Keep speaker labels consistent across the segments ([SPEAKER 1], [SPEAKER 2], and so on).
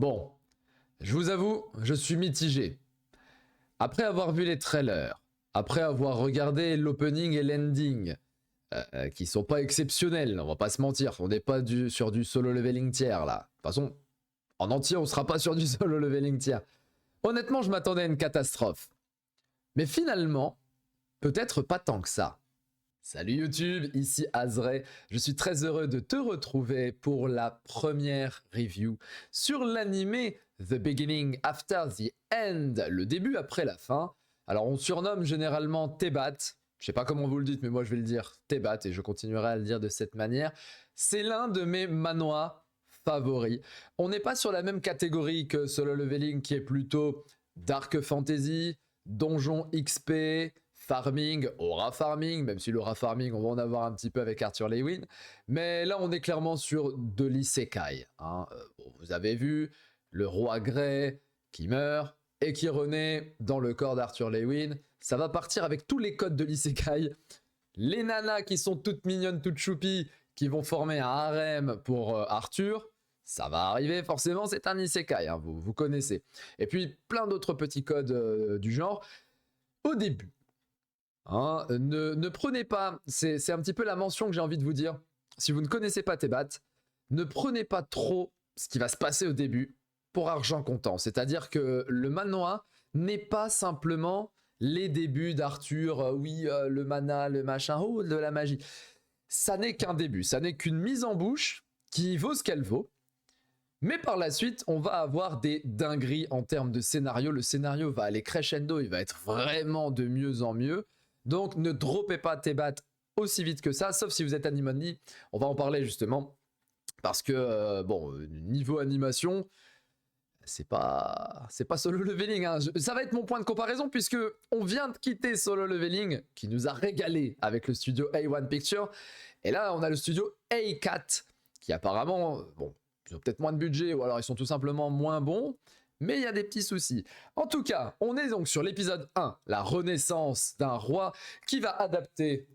[SPEAKER 1] Bon, je vous avoue, je suis mitigé. Après avoir vu les trailers, après avoir regardé l'opening et l'ending, qui sont pas exceptionnels, on va pas se mentir, on n'est pas sur du solo leveling tiers là. De toute façon, en entier, on sera pas sur du solo leveling tiers. Honnêtement, je m'attendais à une catastrophe. Mais finalement, peut-être pas tant que ça. Salut YouTube, ici Azray. Je suis très heureux de te retrouver pour la première review sur l'animé The Beginning After the End, le début après la fin. Alors on surnomme généralement Tebat, je sais pas comment vous le dites, mais moi je vais le dire Tebat et je continuerai à le dire de cette manière. C'est l'un de mes manhwas favoris. On n'est pas sur la même catégorie que Solo Leveling qui est plutôt Dark Fantasy, Donjon XP, farming, aura farming, même si l'aura farming, on va en avoir un petit peu avec Arthur Lewin. Mais là, on est clairement sur de l'isekai. Hein. Vous avez vu le roi Grey qui meurt et qui renaît dans le corps d'Arthur Lewin. Ça va partir avec tous les codes de l'isekai. Les nanas qui sont toutes mignonnes, toutes choupies, qui vont former un harem pour Arthur. Ça va arriver, forcément, c'est un isekai, hein, vous connaissez. Et puis, plein d'autres petits codes du genre. Au début, hein, ne prenez pas, c'est un petit peu la mention que j'ai envie de vous dire. Si vous ne connaissez pas Tebat, ne prenez pas trop ce qui va se passer au début pour argent comptant. C'est-à-dire que le manhwa n'est pas simplement les débuts d'Arthur, le mana, le machin, oh, de la magie. Ça n'est qu'un début, ça n'est qu'une mise en bouche qui vaut ce qu'elle vaut. Mais par la suite, on va avoir des dingueries en termes de scénario. Le scénario va aller crescendo, il va être vraiment de mieux en mieux. Donc ne droppez pas Tebat aussi vite que ça, sauf si vous êtes anime only. On va en parler justement. Parce que, niveau animation, c'est pas Solo Leveling. Hein. Ça va être mon point de comparaison puisque on vient de quitter Solo Leveling, qui nous a régalé avec le studio A1 Pictures. Et là, on a le studio A4, qui apparemment, ils ont peut-être moins de budget ou alors ils sont tout simplement moins bons, mais il y a des petits soucis. En tout cas, on est donc sur l'épisode 1, la renaissance d'un roi qui va adapter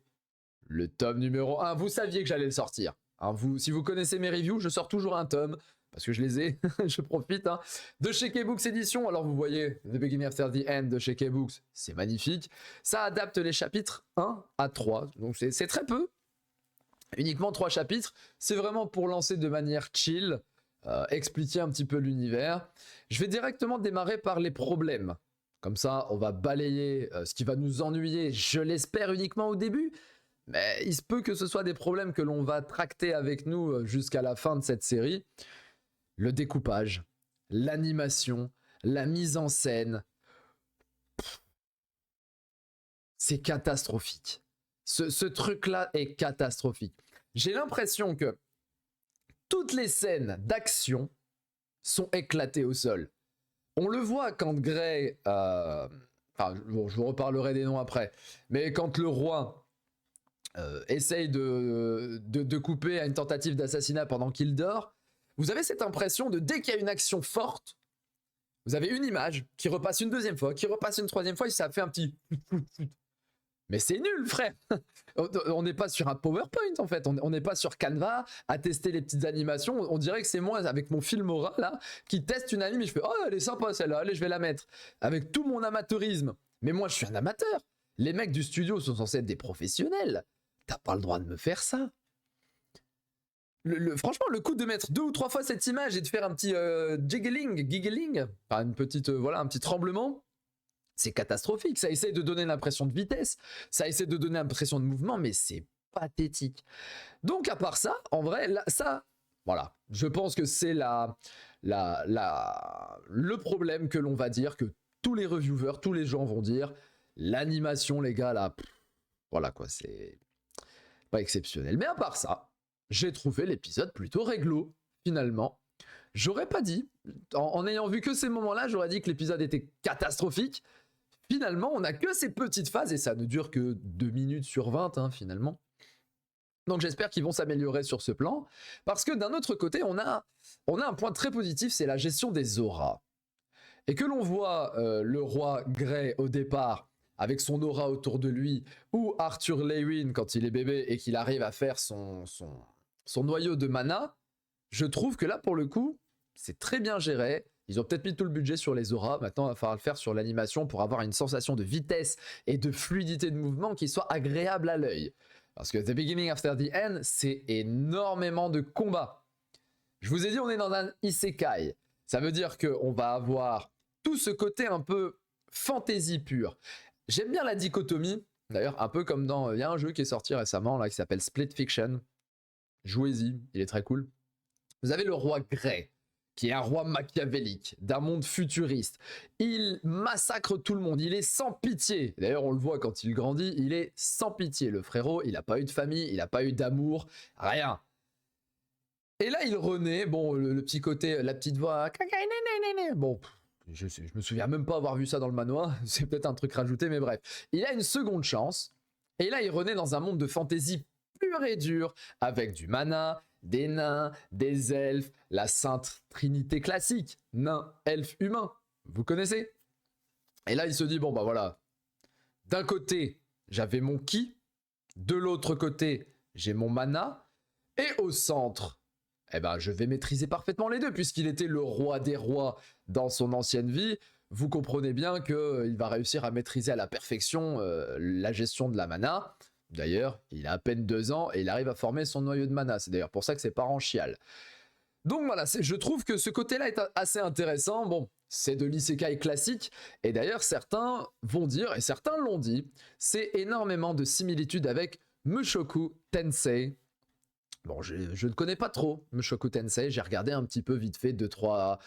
[SPEAKER 1] le tome numéro 1. Vous saviez que j'allais le sortir. Hein, si vous connaissez mes reviews, je sors toujours un tome, parce que je les ai, je profite. Hein, de chez K-Books Édition. Alors vous voyez, The Beginning After the End de chez K-Books, c'est magnifique. Ça adapte les chapitres 1 à 3, donc c'est très peu. Uniquement 3 chapitres, c'est vraiment pour lancer de manière chill, expliquer un petit peu l'univers. Je vais directement démarrer par les problèmes. Comme ça, on va balayer ce qui va nous ennuyer, je l'espère uniquement au début, mais il se peut que ce soit des problèmes que l'on va tracter avec nous jusqu'à la fin de cette série. Le découpage, l'animation, la mise en scène, c'est catastrophique. Ce truc-là est catastrophique. J'ai l'impression que toutes les scènes d'action sont éclatées au sol. On le voit quand Grey... je vous reparlerai des noms après. Mais quand le roi essaye de couper à une tentative d'assassinat pendant qu'il dort, vous avez cette impression de dès qu'il y a une action forte, vous avez une image qui repasse une deuxième fois, qui repasse une troisième fois, et ça fait un petit... Mais c'est nul, frère. On n'est pas sur un PowerPoint, en fait. On n'est pas sur Canva à tester les petites animations. On dirait que c'est moi, avec mon Filmora, là, qui teste une anime et je fais « Oh, elle est sympa, celle-là. Allez, je vais la mettre. » Avec tout mon amateurisme. Mais moi, je suis un amateur. Les mecs du studio sont censés être des professionnels. T'as pas le droit de me faire ça. Franchement, le coup de mettre 2 ou 3 fois cette image et de faire un petit giggling, enfin, une petite, un petit tremblement, c'est catastrophique. Ça essaie de donner l'impression de vitesse, ça essaie de donner l'impression de mouvement, mais c'est pathétique. Donc à part ça, en vrai, là, ça, voilà, je pense que c'est le problème que l'on va dire, que tous les reviewers, tous les gens vont dire, l'animation, les gars, là, voilà quoi, c'est pas exceptionnel. Mais à part ça, j'ai trouvé l'épisode plutôt réglo, finalement. J'aurais pas dit, en ayant vu que ces moments-là, j'aurais dit que l'épisode était catastrophique. Finalement, on n'a que ces petites phases, et ça ne dure que 2 minutes sur 20, hein, finalement. Donc j'espère qu'ils vont s'améliorer sur ce plan, parce que d'un autre côté, on a un point très positif, c'est la gestion des auras. Et que l'on voit le roi Grey au départ, avec son aura autour de lui, ou Arthur Lewin quand il est bébé, et qu'il arrive à faire son noyau de mana, je trouve que là, pour le coup, c'est très bien géré. Ils ont peut-être mis tout le budget sur les auras. Maintenant, il va falloir le faire sur l'animation pour avoir une sensation de vitesse et de fluidité de mouvement qui soit agréable à l'œil. Parce que The Beginning After the End, c'est énormément de combats. Je vous ai dit, on est dans un isekai. Ça veut dire qu'on va avoir tout ce côté un peu fantasy pure. J'aime bien la dichotomie. D'ailleurs, un peu comme dans... Il y a un jeu qui est sorti récemment là, qui s'appelle Split Fiction. Jouez-y, il est très cool. Vous avez le roi Grey, qui est un roi machiavélique, d'un monde futuriste. Il massacre tout le monde, il est sans pitié. D'ailleurs, on le voit quand il grandit, il est sans pitié. Le frérot, il n'a pas eu de famille, il n'a pas eu d'amour, rien. Et là, il renaît, bon, le petit côté, la petite voix... Bon, je me souviens même pas avoir vu ça dans le manoir, c'est peut-être un truc rajouté, mais bref. Il a une seconde chance, et là, il renaît dans un monde de fantasy pur et dur, avec du mana, des nains, des elfes, la sainte trinité classique, nains, elfes, humains, vous connaissez. Et là, il se dit, bon bah voilà, d'un côté, j'avais mon ki, de l'autre côté, j'ai mon mana, et au centre, eh ben, je vais maîtriser parfaitement les deux, puisqu'il était le roi des rois dans son ancienne vie. Vous comprenez bien qu'il va réussir à maîtriser à la perfection la gestion de la mana. D'ailleurs, il a à peine 2 ans et il arrive à former son noyau de mana. C'est d'ailleurs pour ça que ses parents chialent. Donc voilà, je trouve que ce côté-là est assez intéressant. Bon, c'est de l'isekai classique. Et d'ailleurs, certains vont dire, et certains l'ont dit, c'est énormément de similitudes avec Mushoku Tensei. Bon, je ne connais pas trop Mushoku Tensei, j'ai regardé un petit peu vite fait 2-3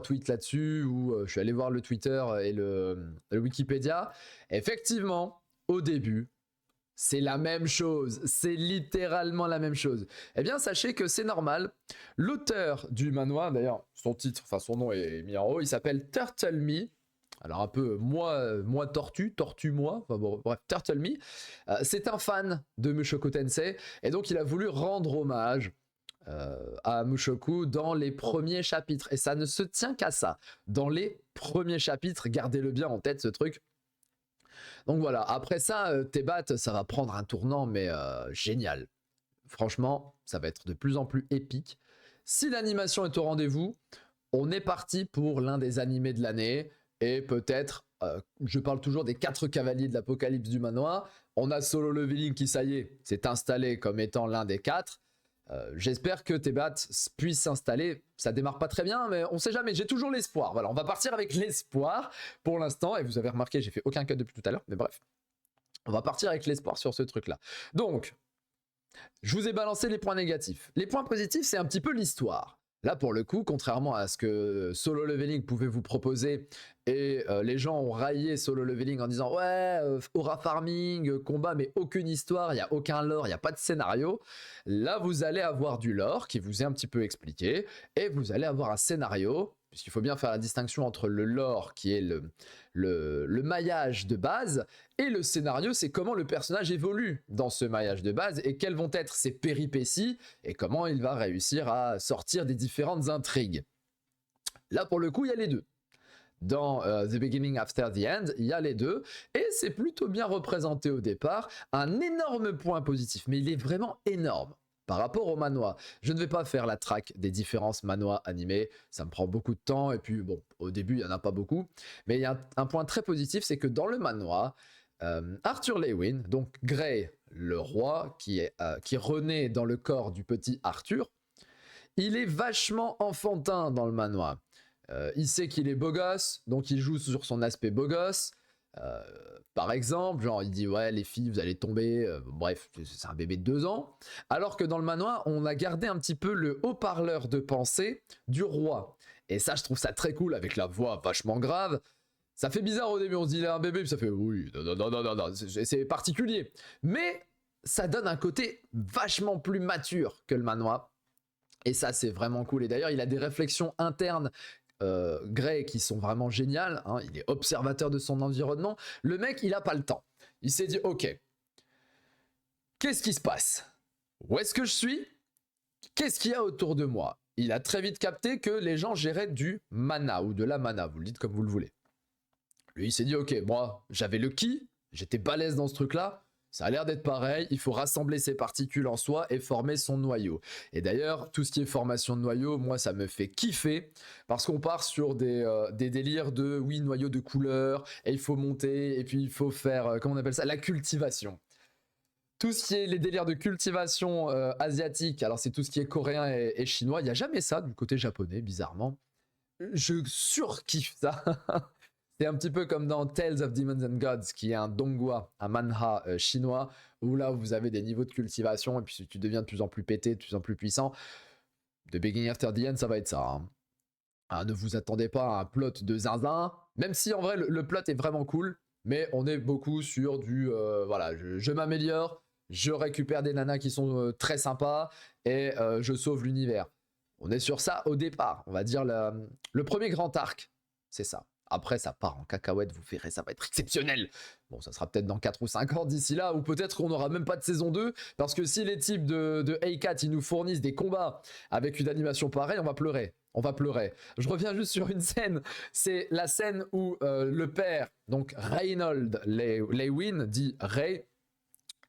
[SPEAKER 1] tweets là-dessus, où je suis allé voir le Twitter et le Wikipédia. Effectivement, au début, c'est la même chose, c'est littéralement la même chose. Eh bien, sachez que c'est normal. L'auteur du manhwa, d'ailleurs, son nom est mis en haut, il s'appelle Turtle Me. Alors un peu moi tortue moi, enfin bon, bref, Turtle Me. C'est un fan de Mushoku Tensei et donc il a voulu rendre hommage à Mushoku dans les premiers chapitres. Et ça ne se tient qu'à ça. Dans les premiers chapitres, gardez-le bien en tête ce truc. Donc voilà, après ça, Tebat, ça va prendre un tournant mais génial. Franchement, ça va être de plus en plus épique. Si l'animation est au rendez-vous, on est parti pour l'un des animés de l'année. Et peut-être, je parle toujours des 4 cavaliers de l'apocalypse du manoir. On a Solo Leveling qui, ça y est, s'est installé comme étant l'un des 4. J'espère que Tebat puisse s'installer. Ça démarre pas très bien, mais on sait jamais. J'ai toujours l'espoir. Voilà, on va partir avec l'espoir pour l'instant. Et vous avez remarqué, j'ai fait aucun cut depuis tout à l'heure, mais bref. On va partir avec l'espoir sur ce truc-là. Donc, je vous ai balancé les points négatifs. Les points positifs, c'est un petit peu l'histoire. Là, pour le coup, contrairement à ce que Solo Leveling pouvait vous proposer, et les gens ont raillé Solo Leveling en disant « Ouais, aura farming, combat, mais aucune histoire, il n'y a aucun lore, il n'y a pas de scénario. » Là, vous allez avoir du lore qui vous est un petit peu expliqué, et vous allez avoir un scénario, puisqu'il faut bien faire la distinction entre le lore, qui est le maillage de base, et le scénario, c'est comment le personnage évolue dans ce maillage de base, et quelles vont être ses péripéties, et comment il va réussir à sortir des différentes intrigues. Là, pour le coup, il y a les deux. Dans The Beginning After the End, il y a les deux, et c'est plutôt bien représenté au départ. Un énorme point positif, mais il est vraiment énorme par rapport au manhwa. Je ne vais pas faire la track des différences manhwa animés, ça me prend beaucoup de temps, et puis bon, au début, il n'y en a pas beaucoup. Mais il y a un point très positif, c'est que dans le manhwa, Arthur Lewin, donc Grey, le roi, qui renaît dans le corps du petit Arthur, il est vachement enfantin dans le manhwa. Il sait qu'il est beau gosse, donc il joue sur son aspect beau gosse. Par exemple, genre il dit ouais les filles vous allez tomber, bref c'est un bébé de 2 ans. Alors que dans le manoir on a gardé un petit peu le haut-parleur de pensée du roi. Et ça je trouve ça très cool avec la voix vachement grave. Ça fait bizarre au début, on se dit il a un bébé, puis ça fait oui, non, c'est particulier. Mais ça donne un côté vachement plus mature que le manoir. Et ça c'est vraiment cool. Et d'ailleurs il a des réflexions internes Grey qui sont vraiment géniales, hein. Il est observateur de son environnement. Le mec, il a pas le temps. Il s'est dit, ok, qu'est-ce qui se passe? Où est-ce que je suis? Qu'est-ce qu'il y a autour de moi? Il a très vite capté que les gens géraient du mana ou de la mana, vous le dites comme vous le voulez. Lui, il s'est dit, ok, moi, j'avais le ki, j'étais balèze dans ce truc-là. Ça a l'air d'être pareil, il faut rassembler ses particules en soi et former son noyau. Et d'ailleurs, tout ce qui est formation de noyau, moi ça me fait kiffer, parce qu'on part sur des délires de, oui, noyau de couleur, et il faut monter, et puis il faut faire, comment on appelle ça, la cultivation. Tout ce qui est les délires de cultivation asiatique, alors c'est tout ce qui est coréen et chinois, il n'y a jamais ça du côté japonais, bizarrement. Je surkiffe ça. C'est un petit peu comme dans Tales of Demons and Gods, qui est un donghua, un manhwa chinois, où là vous avez des niveaux de cultivation, et puis tu deviens de plus en plus pété, de plus en plus puissant. De Beginning After the End, ça va être ça. Hein. Ne vous attendez pas à un plot de zinzin, même si en vrai le plot est vraiment cool, mais on est beaucoup sur du voilà, je m'améliore, je récupère des nanas qui sont très sympas, et je sauve l'univers. On est sur ça au départ, on va dire le premier grand arc, c'est ça. Après, ça part en cacahuète, vous verrez, ça va être exceptionnel. Bon, ça sera peut-être dans 4 ou 5 ans d'ici là, ou peut-être qu'on n'aura même pas de saison 2, parce que si les types de A4, ils nous fournissent des combats avec une animation pareille, on va pleurer. On va pleurer. Je reviens juste sur une scène, c'est la scène où le père, donc Reynold Lewin, dit Ray,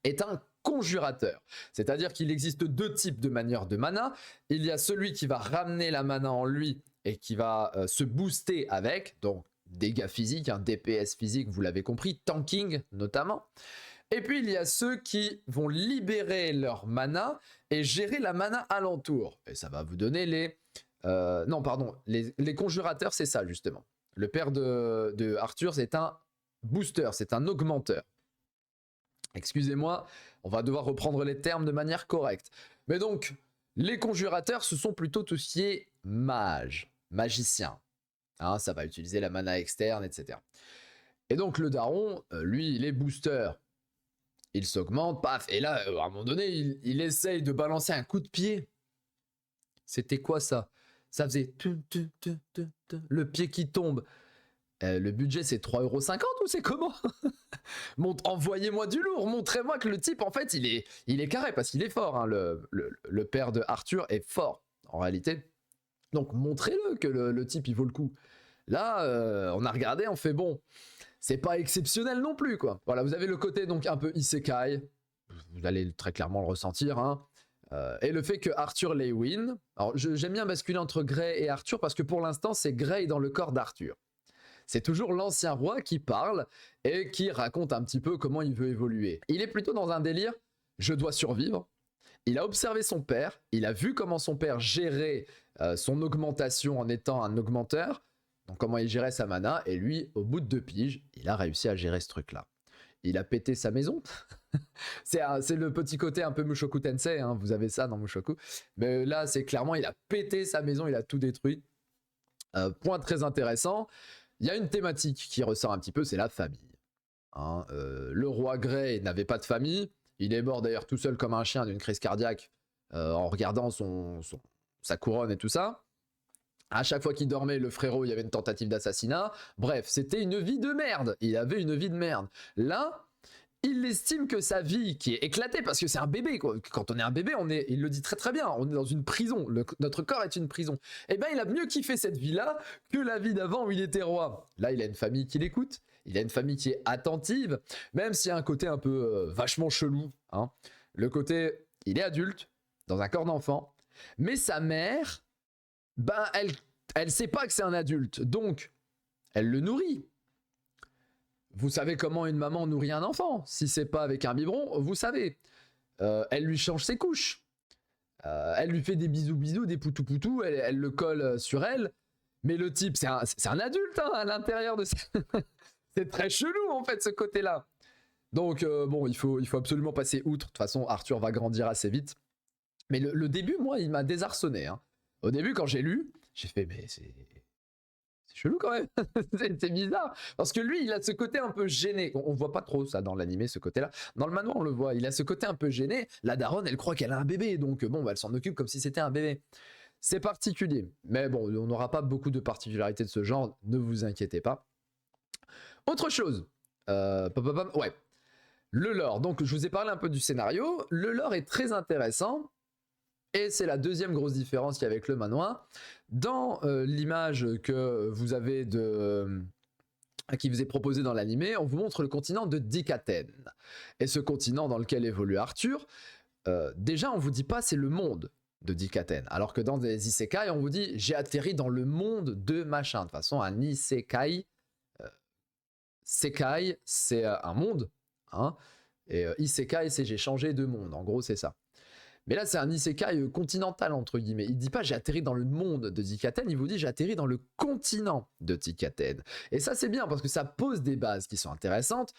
[SPEAKER 1] est un conjurateur. C'est-à-dire qu'il existe deux types de manières de mana. Il y a celui qui va ramener la mana en lui et qui va se booster avec, donc dégâts physiques, un DPS physique, vous l'avez compris, tanking notamment. Et puis il y a ceux qui vont libérer leur mana et gérer la mana alentour. Et ça va vous donner les... non, pardon, les conjurateurs, c'est ça justement. Le père de Arthur, c'est un booster, c'est un augmenteur. Excusez-moi, on va devoir reprendre les termes de manière correcte. Mais donc, les conjurateurs, ce sont plutôt tout ce qui est mage, magicien. Hein, ça va utiliser la mana externe, etc. Et donc le daron, lui, il est booster. Il s'augmente, paf, et là, à un moment donné, il essaye de balancer un coup de pied. C'était quoi ça? Ça faisait le pied qui tombe. Le budget c'est 3,50€ ou c'est comment? Envoyez-moi du lourd, montrez-moi que le type en fait il est carré parce qu'il est fort. Hein. Le père de Arthur est fort en réalité. Donc montrez-le que le type il vaut le coup. Là, on a regardé, on fait bon, c'est pas exceptionnel non plus quoi. Voilà, vous avez le côté donc un peu isekai, vous allez très clairement le ressentir. Hein. Et le fait que Arthur Lewin, alors j'aime bien basculer entre Gray et Arthur parce que pour l'instant c'est Gray dans le corps d'Arthur. C'est toujours l'ancien roi qui parle et qui raconte un petit peu comment il veut évoluer. Il est plutôt dans un délire, je dois survivre. Il a observé son père, il a vu comment son père gérait son augmentation en étant un augmenteur, donc comment il gérait sa mana, et lui, au bout de 2 piges, il a réussi à gérer ce truc-là. Il a pété sa maison. C'est le petit côté un peu Mushoku Tensei, hein, vous avez ça dans Mushoku. Mais là, c'est clairement, il a pété sa maison, il a tout détruit. Point très intéressant. Il y a une thématique qui ressort un petit peu, c'est la famille. Hein, le roi Grey n'avait pas de famille. Il est mort d'ailleurs tout seul comme un chien d'une crise cardiaque en regardant sa couronne et tout ça. À chaque fois qu'il dormait, le frérot, il y avait une tentative d'assassinat. Bref, c'était une vie de merde. Il avait une vie de merde. Là, il estime que sa vie, qui est éclatée, parce que c'est un bébé, quoi. Quand on est un bébé, il le dit très très bien, on est dans une prison, notre corps est une prison. Et bien il a mieux kiffé cette vie-là que la vie d'avant où il était roi. Là, il a une famille qui l'écoute, il a une famille qui est attentive, même s'il y a un côté un peu vachement chelou. Hein. Le côté, il est adulte, dans un corps d'enfant, mais sa mère, ben elle sait pas que c'est un adulte, donc elle le nourrit. Vous savez comment une maman nourrit un enfant. Si c'est pas avec un biberon, vous savez. Elle lui change ses couches. Elle lui fait des bisous, des poutou, elle le colle sur elle. Mais le type, c'est un adulte hein, à l'intérieur de ça. C'est très chelou en fait ce côté-là. Donc bon, il faut absolument passer outre. De toute façon, Arthur va grandir assez vite. Mais le début, moi, il m'a désarçonné. Hein. Au début, quand j'ai lu, j'ai fait, mais c'est chelou quand même, c'est bizarre. Parce que lui, il a ce côté un peu gêné. On voit pas trop ça dans l'animé, ce côté-là. Dans le manoir, on le voit. Il a ce côté un peu gêné. La daronne, elle croit qu'elle a un bébé. Donc bon, bah, elle s'en occupe comme si c'était un bébé. C'est particulier. Mais bon, on n'aura pas beaucoup de particularités de ce genre. Ne vous inquiétez pas. Autre chose. Ouais. Le lore. Donc, je vous ai parlé un peu du scénario. Le lore est très intéressant. Et c'est la deuxième grosse différence qu'il y a avec le manoir. Dans l'image que vous avez qui vous est proposé dans l'animé, on vous montre le continent de Dikaten. Et ce continent dans lequel évolue Arthur, déjà on vous dit pas c'est le monde de Dikaten, alors que dans des isekai on vous dit j'ai atterri dans le monde de machin. De toute façon un isekai, sekai c'est un monde, hein, et isekai c'est j'ai changé de monde, en gros c'est ça. Mais là, c'est un isekai continental, entre guillemets. Il dit pas j'ai atterri dans le monde de Dikaten, il vous dit j'ai atterri dans le continent de Dikaten. Et ça, c'est bien parce que ça pose des bases qui sont intéressantes.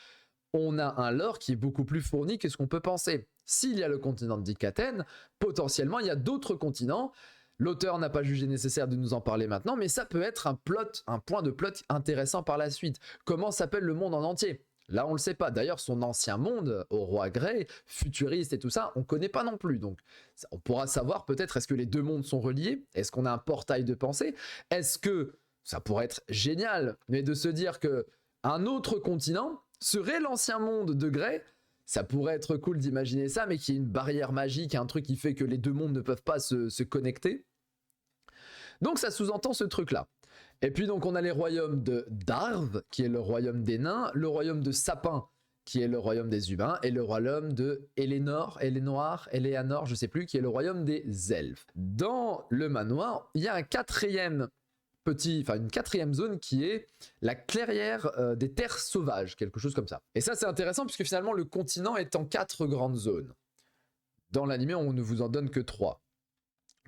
[SPEAKER 1] On a un lore qui est beaucoup plus fourni que ce qu'on peut penser. S'il y a le continent de Dikaten, potentiellement, il y a d'autres continents. L'auteur n'a pas jugé nécessaire de nous en parler maintenant, mais ça peut être un point de plot intéressant par la suite. Comment s'appelle le monde en entier ? Là, on le sait pas. D'ailleurs, son ancien monde, au roi Grey, futuriste et tout ça, on connaît pas non plus. Donc, on pourra savoir peut-être est-ce que les deux mondes sont reliés ? Est-ce qu'on a un portail de pensée ? Est-ce que ça pourrait être génial, mais de se dire que un autre continent serait l'ancien monde de Grey ? Ça pourrait être cool d'imaginer ça, mais qu'il y ait une barrière magique, un truc qui fait que les deux mondes ne peuvent pas se connecter. Donc, ça sous-entend ce truc-là. Et puis donc on a les royaumes de Darv, qui est le royaume des nains, le royaume de Sapin, qui est le royaume des humains, et le royaume de Eleanor, je sais plus, qui est le royaume des elfes. Dans le manoir, il y a une quatrième zone qui est la clairière des terres sauvages, quelque chose comme ça. Et ça c'est intéressant puisque finalement le continent est en 4 grandes zones. Dans l'anime, on ne vous en donne que 3.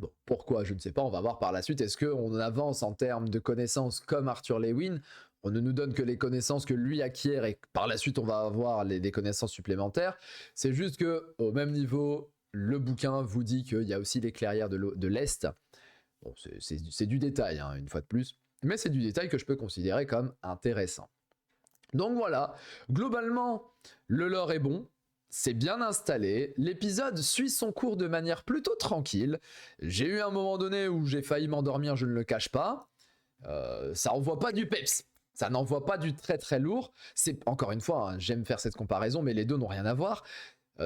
[SPEAKER 1] Bon, pourquoi, je ne sais pas, on va voir par la suite. Est-ce qu'on avance en termes de connaissances comme Arthur Lewin ? On ne nous donne que les connaissances que lui acquiert et par la suite on va avoir des connaissances supplémentaires. C'est juste que au même niveau, le bouquin vous dit qu'il y a aussi les clairières de l'Est. Bon, c'est du détail, hein, une fois de plus. Mais c'est du détail que je peux considérer comme intéressant. Donc voilà, globalement, le lore est bon. C'est bien installé, l'épisode suit son cours de manière plutôt tranquille. J'ai eu un moment donné où j'ai failli m'endormir, je ne le cache pas. Ça envoie pas du peps, ça n'envoie pas du très très lourd. C'est encore une fois, hein, j'aime faire cette comparaison, mais les deux n'ont rien à voir.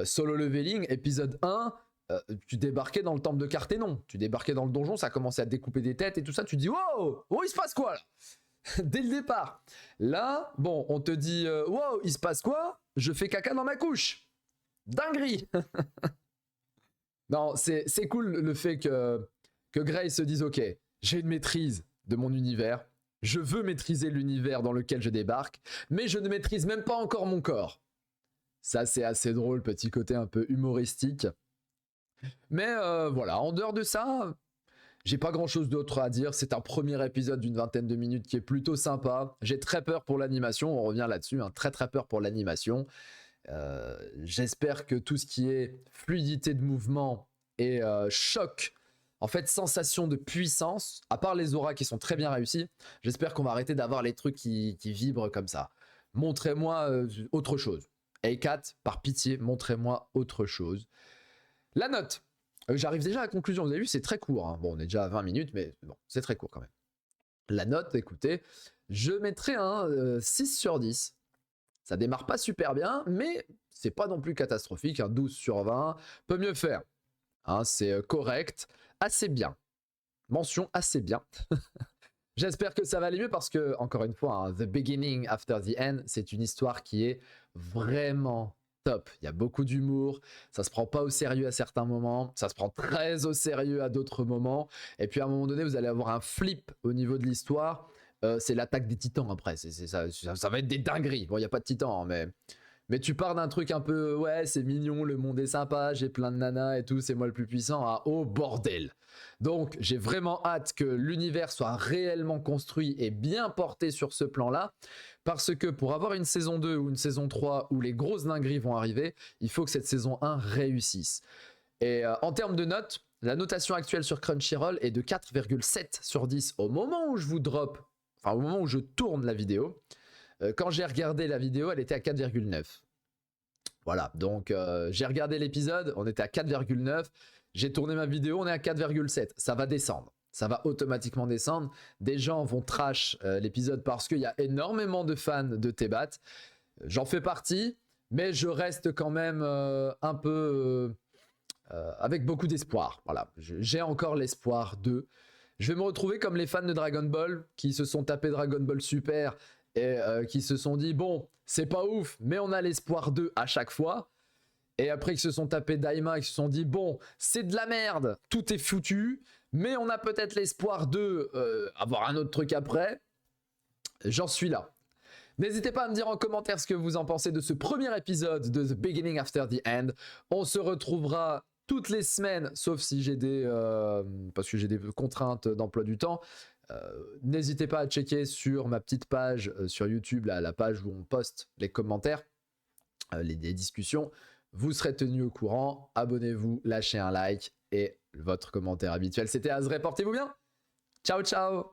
[SPEAKER 1] Solo Leveling, épisode 1, tu débarquais dans le temple de Carthénon, tu débarquais dans le donjon, ça commençait à découper des têtes et tout ça, tu dis wow, il se passe quoi là ? Dès le départ. Là, bon, on te dit wow, il se passe quoi ? Je fais caca dans ma couche. Dinguerie. Non, c'est cool le fait que Grey se dise ok, j'ai une maîtrise de mon univers, je veux maîtriser l'univers dans lequel je débarque, mais je ne maîtrise même pas encore mon corps. Ça c'est assez drôle, petit côté un peu humoristique. Mais voilà, en dehors de ça, j'ai pas grand chose d'autre à dire. C'est un premier épisode d'une 20aine de minutes qui est plutôt sympa. J'ai très peur pour l'animation, on revient là-dessus, hein, très très peur pour l'animation. J'espère que tout ce qui est fluidité de mouvement et choc, en fait sensation de puissance, à part les auras qui sont très bien réussies, j'espère qu'on va arrêter d'avoir les trucs qui vibrent comme ça. Montrez-moi autre chose. A4, par pitié, montrez-moi autre chose. La note, j'arrive déjà à la conclusion, vous avez vu c'est très court, hein. Bon on est déjà à 20 minutes mais bon c'est très court quand même. La note, écoutez, je mettrai un 6 sur 10. Ça démarre pas super bien, mais c'est pas non plus catastrophique. Un 12 sur 20 peut mieux faire. Hein, c'est correct, assez bien. Mention assez bien. J'espère que ça va aller mieux parce que, encore une fois, hein, The Beginning After the End, c'est une histoire qui est vraiment top. Il y a beaucoup d'humour, ça se prend pas au sérieux à certains moments, ça se prend très au sérieux à d'autres moments. Et puis à un moment donné, vous allez avoir un flip au niveau de l'histoire. C'est l'attaque des titans après, ça va être des dingueries. Bon, il n'y a pas de titans, hein, mais tu pars d'un truc un peu, ouais, c'est mignon, le monde est sympa, j'ai plein de nanas et tout, c'est moi le plus puissant, à oh bordel. Donc, j'ai vraiment hâte que l'univers soit réellement construit et bien porté sur ce plan-là, parce que pour avoir une saison 2 ou une saison 3 où les grosses dingueries vont arriver, il faut que cette saison 1 réussisse. Et en termes de notes, la notation actuelle sur Crunchyroll est de 4,7 sur 10 au moment où je vous drop. Enfin, au moment où je tourne la vidéo. Quand j'ai regardé la vidéo, elle était à 4,9. Voilà, donc j'ai regardé l'épisode, on était à 4,9. J'ai tourné ma vidéo, on est à 4,7. Ça va descendre. Ça va automatiquement descendre. Des gens vont trash l'épisode parce qu'il y a énormément de fans de Tebat. J'en fais partie, mais je reste quand même un peu avec beaucoup d'espoir. Voilà, j'ai encore l'espoir de... Je vais me retrouver comme les fans de Dragon Ball qui se sont tapés Dragon Ball Super et qui se sont dit bon, c'est pas ouf, mais on a l'espoir d'eux à chaque fois. Et après, ils se sont tapés Daima, ils se sont dit bon, c'est de la merde, tout est foutu, mais on a peut-être l'espoir de avoir un autre truc après. J'en suis là. N'hésitez pas à me dire en commentaire ce que vous en pensez de ce premier épisode de The Beginning After the End. On se retrouvera toutes les semaines, sauf si j'ai des parce que j'ai des contraintes d'emploi du temps. N'hésitez pas à checker sur ma petite page sur YouTube, là, la page où on poste les commentaires, les discussions. Vous serez tenus au courant. Abonnez-vous, lâchez un like et votre commentaire habituel. C'était Azray, portez-vous bien. Ciao, ciao.